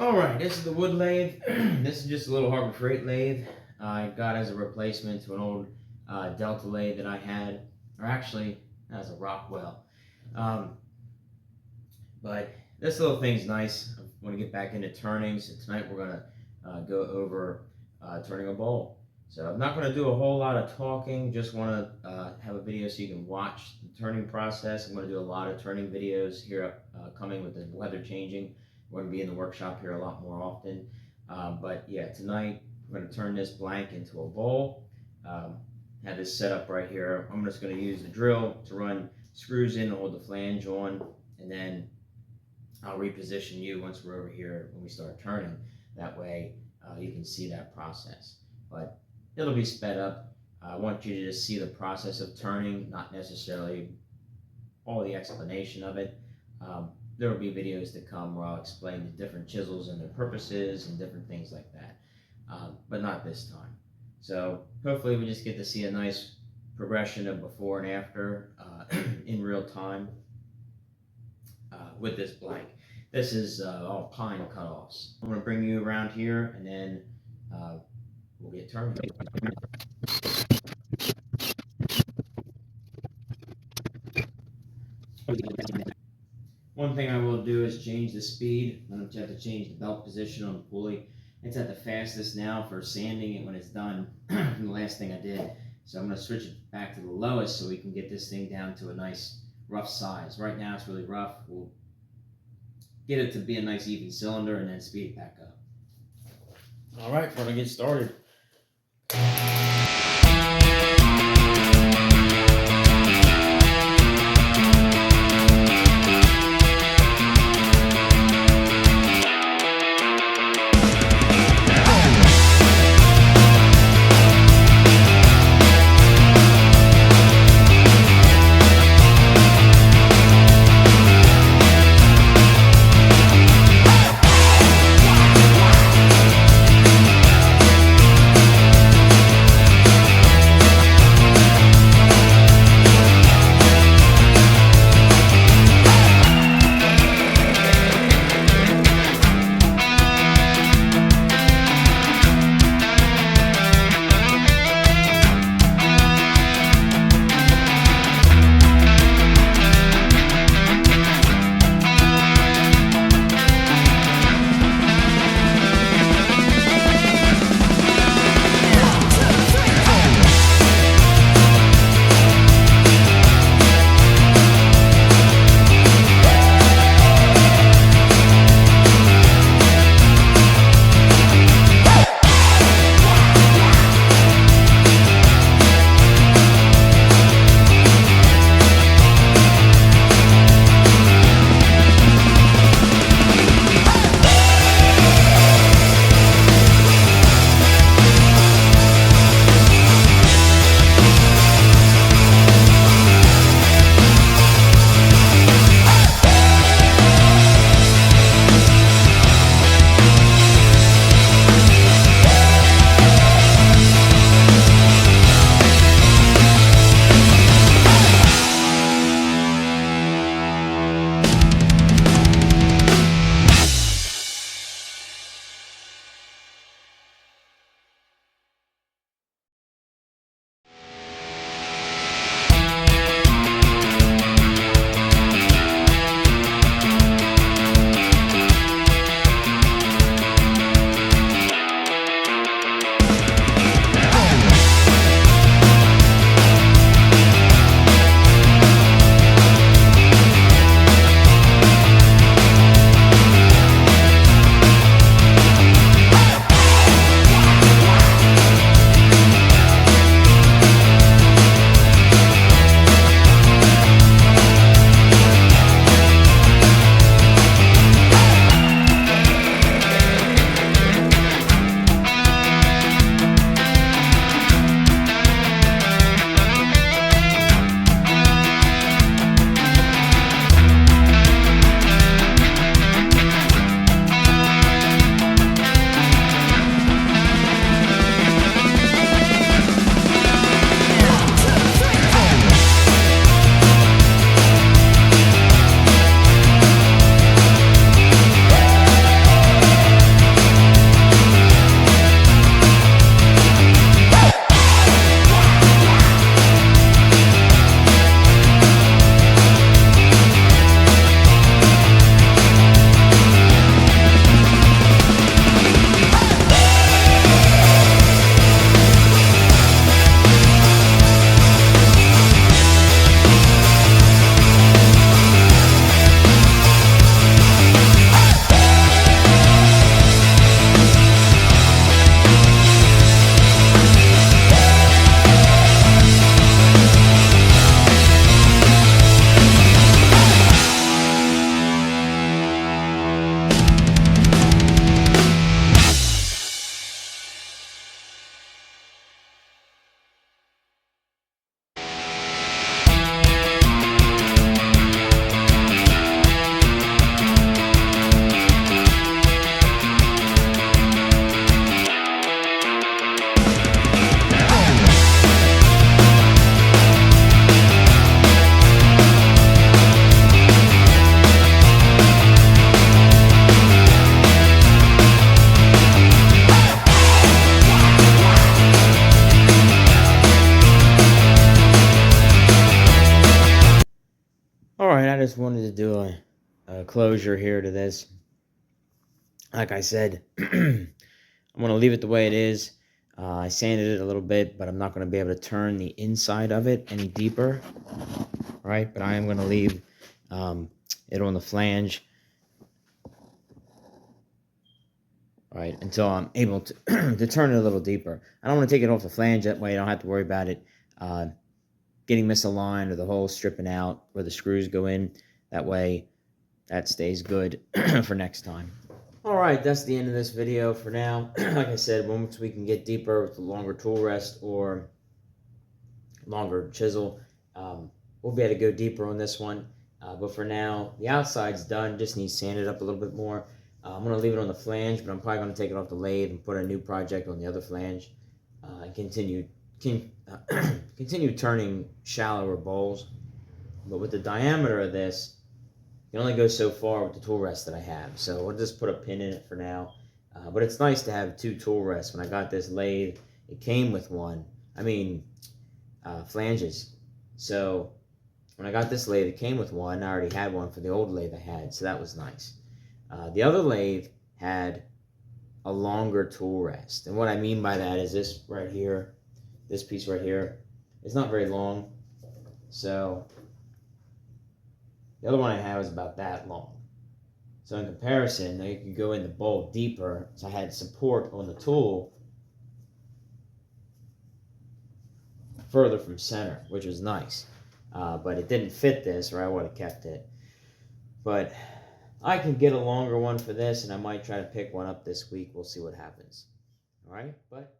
Alright, this is the wood lathe. This is just a little Harbor Freight lathe I got as a replacement to an old Delta lathe that I had, or actually as a Rockwell. But this little thing's nice. I want to get back into turning, so tonight we're going to go over turning a bowl. So I'm not going to do a whole lot of talking, just want to have a video so you can watch the turning process. I'm going to do a lot of turning videos here coming with the weather changing. We're going to be in the workshop here a lot more often. But yeah, tonight we're going to turn this blank into a bowl. Have this set up right here. I'm just going to use the drill to run screws in to hold the flange on, and then I'll reposition you once we're over here when we start turning. That way you can see that process. But it'll be sped up. I want you to just see the process of turning, not necessarily all the explanation of it. There will be videos to come where I'll explain the different chisels and their purposes and different things like that, but not this time. So hopefully we just get to see a nice progression of before and after in real time with this blank. This is all pine cutoffs. I'm going to bring you around here and then we'll get turning. One thing I will do is change the speed. I don't have to change the belt position on the pulley. It's at the fastest now for sanding it when it's done. The last thing I did. So I'm going to switch it back to the lowest so we can get this thing down to a nice rough size. Right now it's really rough. We'll get it to be a nice even cylinder and then speed it back up. All right, we're going to get started. Alright, I just wanted to do a closure here to this. Like I said, I'm going to leave it the way it is. I sanded it a little bit, but I'm not going to be able to turn the inside of it any deeper. Right, but I am going to leave it on the flange. Right, until I'm able to, to turn it a little deeper. I don't want to take it off the flange, that way I don't have to worry about it getting misaligned or the hole stripping out where the screws go in. That way that stays good for next time. Alright, that's the end of this video for now. Like I said, once we can get deeper with a longer tool rest or longer chisel, we'll be able to go deeper on this one. But for now, the outside's done, just needs sanded up a little bit more. I'm going to leave it on the flange, but I'm probably going to take it off the lathe and put a new project on the other flange and continue turning shallower bowls. But with the diameter of this, you can only go so far with the tool rest that I have. So we'll just put a pin in it for now. But it's nice to have 2 tool rests. When I got this lathe, it came with one. Flanges. So when I got this lathe, it came with one. I already had one for the old lathe I had, so that was nice. The other lathe had a longer tool rest. And what I mean by that is this right here, this piece right here, it's not very long. So the other one I have is about that long. So in comparison, now you can go in the bowl deeper. So I had support on the tool further from center, which was nice. But it didn't fit this, or I would have kept it. But I can get a longer one for this, and I might try to pick one up this week. We'll see what happens. All right, but